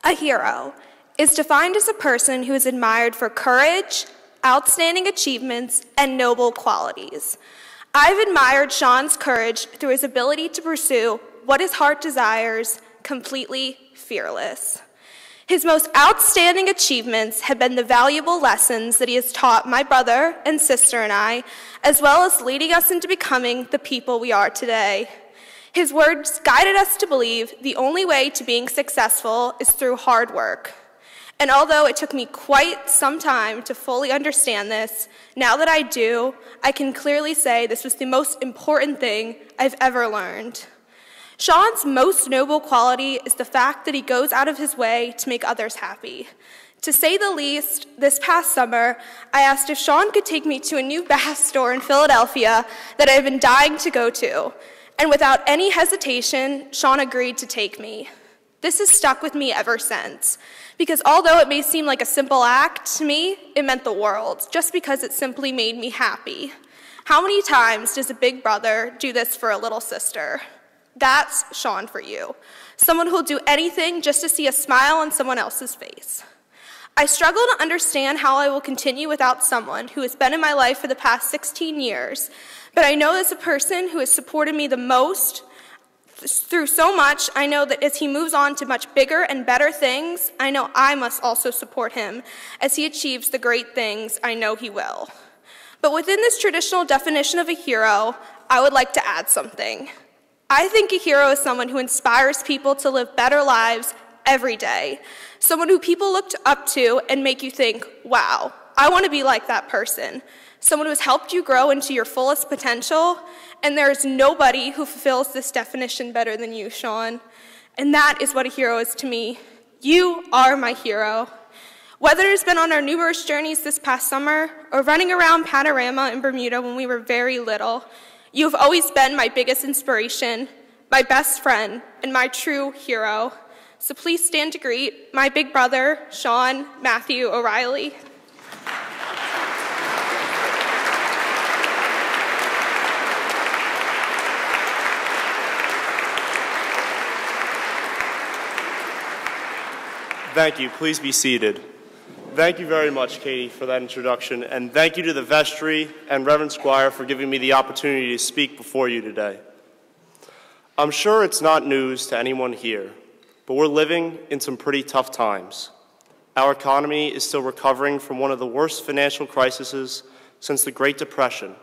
A hero is defined as a person who is admired for courage, outstanding achievements, and noble qualities. I've admired Sean's courage through his ability to pursue what his heart desires, completely fearless. His most outstanding achievements have been the valuable lessons that he has taught my brother and sister and I, as well as leading us into becoming the people we are today. His words guided us to believe the only way to being successful is through hard work. And although it took me quite some time to fully understand this, now that I do, I can clearly say this was the most important thing I've ever learned. Sean's most noble quality is the fact that he goes out of his way to make others happy. To say the least, this past summer, I asked if Sean could take me to a new bath store in Philadelphia that I've been dying to go to. And without any hesitation, Sean agreed to take me. This has stuck with me ever since, because although it may seem like a simple act, to me, it meant the world, just because it simply made me happy. How many times does a big brother do this for a little sister? That's Sean for you, someone who'll do anything just to see a smile on someone else's face. I struggle to understand how I will continue without someone who has been in my life for the past 16 years, but I know as a person who has supported me the most through so much, I know that as he moves on to much bigger and better things, I know I must also support him as he achieves the great things I know he will. But within this traditional definition of a hero, I would like to add something. I think a hero is someone who inspires people to live better lives every day. Someone who people look up to and make you think, wow, I want to be like that person. Someone who has helped you grow into your fullest potential, and there is nobody who fulfills this definition better than you, Sean. And that is what a hero is to me. You are my hero. Whether it's been on our numerous journeys this past summer or running around Panorama in Bermuda when we were very little, you have always been my biggest inspiration, my best friend, and my true hero. So please stand to greet my big brother, Sean Matthew O'Reilly. Thank you. Please be seated. Thank you very much, Katie, for that introduction, and thank you to the vestry and Reverend Squire for giving me the opportunity to speak before you today. I'm sure it's not news to anyone here, but we're living in some pretty tough times. Our economy is still recovering from one of the worst financial crises since the Great Depression.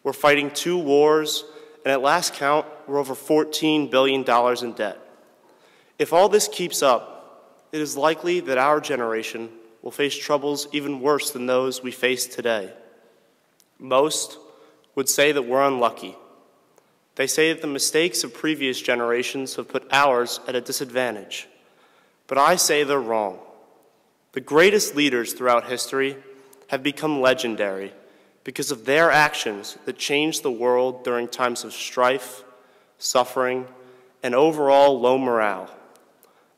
We're fighting 2 wars, and at last count, we're over $14 billion in debt. If all this keeps up, it is likely that our generation will face troubles even worse than those we face today. Most would say that we're unlucky. They say that the mistakes of previous generations have put ours at a disadvantage. But I say they're wrong. The greatest leaders throughout history have become legendary because of their actions that changed the world during times of strife, suffering, and overall low morale.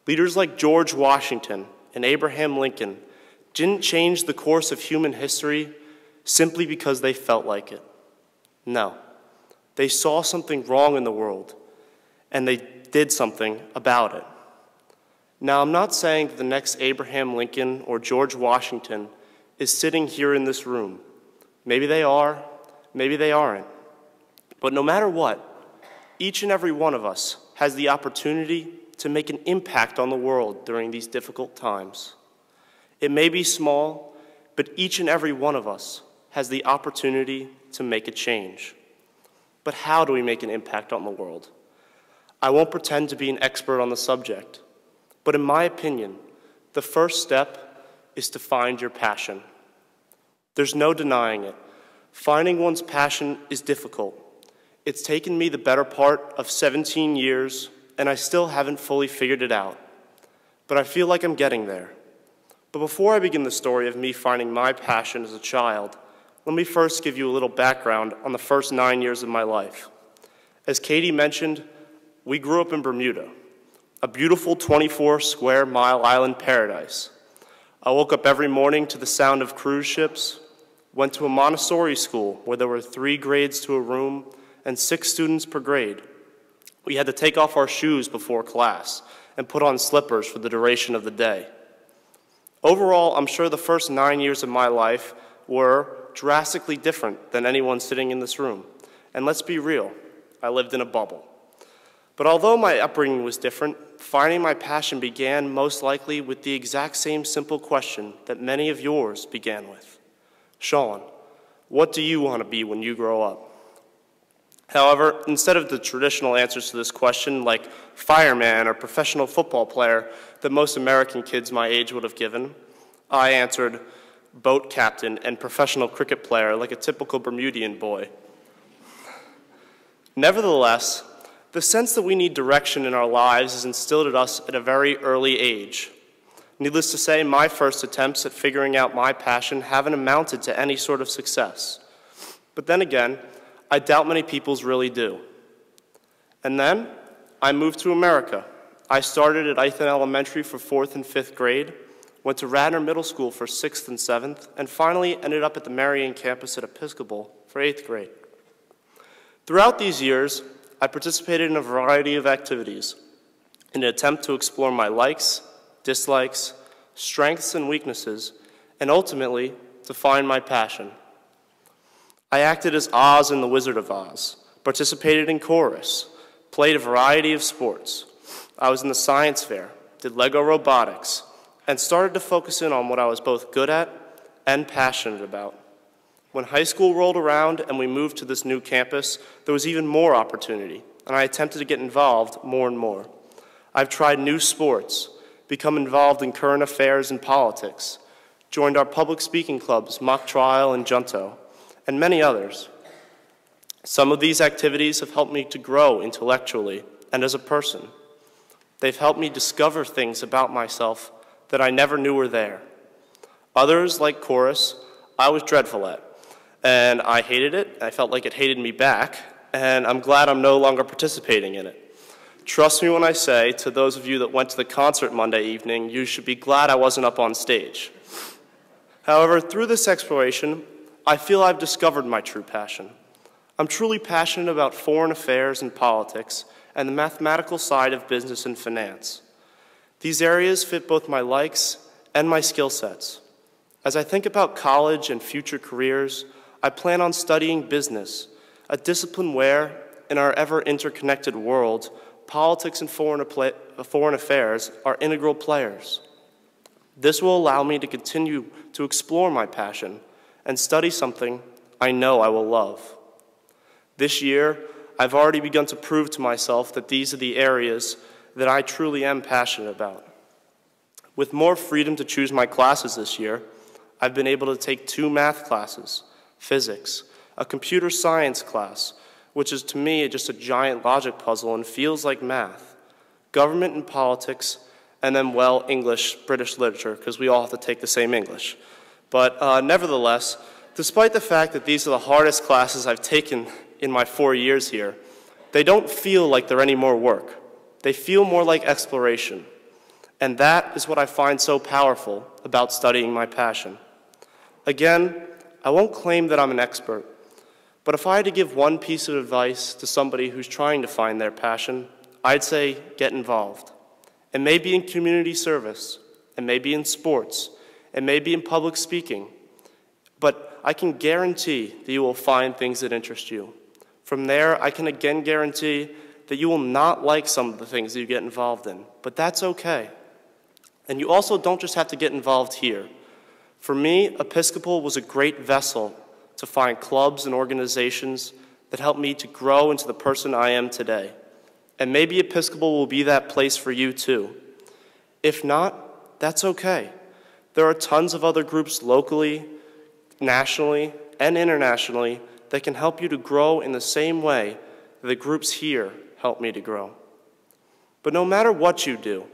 Leaders like George Washington and Abraham Lincoln didn't change the course of human history simply because they felt like it. No, they saw something wrong in the world, and they did something about it. Now, I'm not saying that the next Abraham Lincoln or George Washington is sitting here in this room. Maybe they are, maybe they aren't. But no matter what, each and every one of us has the opportunity to make an impact on the world during these difficult times. It may be small, but each and every one of us has the opportunity to make a change. But how do we make an impact on the world? I won't pretend to be an expert on the subject, but in my opinion, the first step is to find your passion. There's no denying it. Finding one's passion is difficult. It's taken me the better part of 17 years, and I still haven't fully figured it out. But I feel like I'm getting there. But before I begin the story of me finding my passion as a child, let me first give you a little background on the first 9 years of my life. As Katie mentioned, we grew up in Bermuda, a beautiful 24-square-mile island paradise. I woke up every morning to the sound of cruise ships, went to a Montessori school where there were 3 grades to a room and 6 students per grade. We had to take off our shoes before class, and put on slippers for the duration of the day. Overall, I'm sure the first 9 years of my life were drastically different than anyone sitting in this room. And let's be real, I lived in a bubble. But although my upbringing was different, finding my passion began most likely with the exact same simple question that many of yours began with. Sean, what do you want to be when you grow up? However, instead of the traditional answers to this question, like fireman or professional football player that most American kids my age would have given, I answered boat captain and professional cricket player like a typical Bermudian boy. Nevertheless, the sense that we need direction in our lives is instilled in us at a very early age. Needless to say, my first attempts at figuring out my passion haven't amounted to any sort of success. But then again, I doubt many people's really do. And then, I moved to America. I started at Ithan Elementary for 4th and 5th grade, went to Radnor Middle School for 6th and 7th, and finally ended up at the Marion campus at Episcopal for 8th grade. Throughout these years, I participated in a variety of activities in an attempt to explore my likes, dislikes, strengths and weaknesses, and ultimately to find my passion. I acted as Oz in The Wizard of Oz, participated in chorus, played a variety of sports. I was in the science fair, did Lego robotics, and started to focus in on what I was both good at and passionate about. When high school rolled around and we moved to this new campus, there was even more opportunity, and I attempted to get involved more and more. I've tried new sports, become involved in current affairs and politics, joined our public speaking clubs, Mock Trial and Junto, and many others. Some of these activities have helped me to grow intellectually and as a person. They've helped me discover things about myself that I never knew were there. Others, like chorus, I was dreadful at. And I hated it, I felt like it hated me back, and I'm glad I'm no longer participating in it. Trust me when I say, to those of you that went to the concert Monday evening, you should be glad I wasn't up on stage. However, through this exploration, I feel I've discovered my true passion. I'm truly passionate about foreign affairs and politics, and the mathematical side of business and finance. These areas fit both my likes and my skill sets. As I think about college and future careers, I plan on studying business, a discipline where, in our ever-interconnected world, politics and foreign affairs are integral players. This will allow me to continue to explore my passion and study something I know I will love. This year, I've already begun to prove to myself that these are the areas that I truly am passionate about. With more freedom to choose my classes this year, I've been able to take 2 math classes, physics, a computer science class, which is to me just a giant logic puzzle and feels like math, government and politics, and then, well, English, British literature, because we all have to take the same English. But nevertheless, despite the fact that these are the hardest classes I've taken in my 4 years here, they don't feel like they're any more work. They feel more like exploration. And that is what I find so powerful about studying my passion. Again, I won't claim that I'm an expert, but if I had to give one piece of advice to somebody who's trying to find their passion, I'd say get involved. It may be in community service, it may be in sports, it may be in public speaking, but I can guarantee that you will find things that interest you. From there, I can again guarantee that you will not like some of the things that you get involved in, but that's okay. And you also don't just have to get involved here. For me, Episcopal was a great vessel to find clubs and organizations that helped me to grow into the person I am today. And maybe Episcopal will be that place for you too. If not, that's okay. There are tons of other groups locally, nationally, and internationally that can help you to grow in the same way that the groups here help me to grow. But no matter what you do,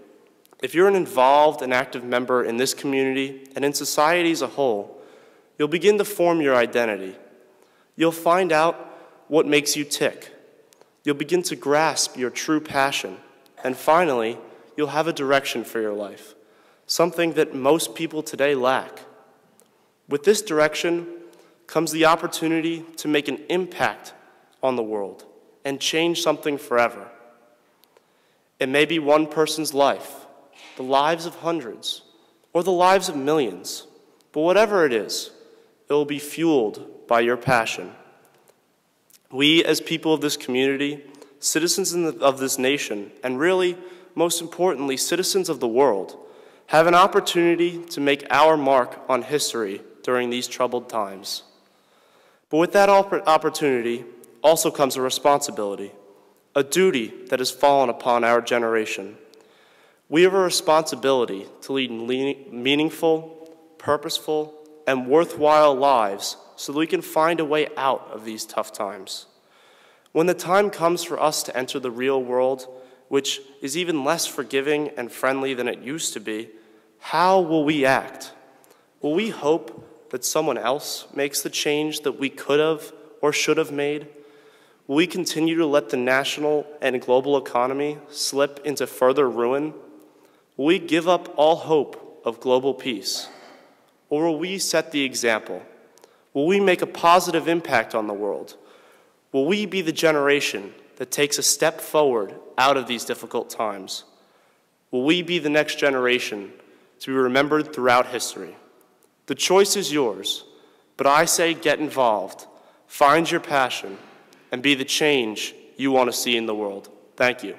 if you're an involved and active member in this community and in society as a whole, you'll begin to form your identity. You'll find out what makes you tick. You'll begin to grasp your true passion. And finally, you'll have a direction for your life, something that most people today lack. With this direction comes the opportunity to make an impact on the world and change something forever. It may be one person's life, the lives of hundreds, or the lives of millions. But whatever it is, it will be fueled by your passion. We, as people of this community, citizens of this nation, and really, most importantly, citizens of the world, have an opportunity to make our mark on history during these troubled times. But with that opportunity also comes a responsibility, a duty that has fallen upon our generation. We have a responsibility to lead meaningful, purposeful, and worthwhile lives so that we can find a way out of these tough times. When the time comes for us to enter the real world, which is even less forgiving and friendly than it used to be, how will we act? Will we hope that someone else makes the change that we could have or should have made? Will we continue to let the national and global economy slip into further ruin? Will we give up all hope of global peace? Or will we set the example? Will we make a positive impact on the world? Will we be the generation that takes a step forward out of these difficult times? Will we be the next generation to be remembered throughout history? The choice is yours, but I say get involved, find your passion, and be the change you want to see in the world. Thank you.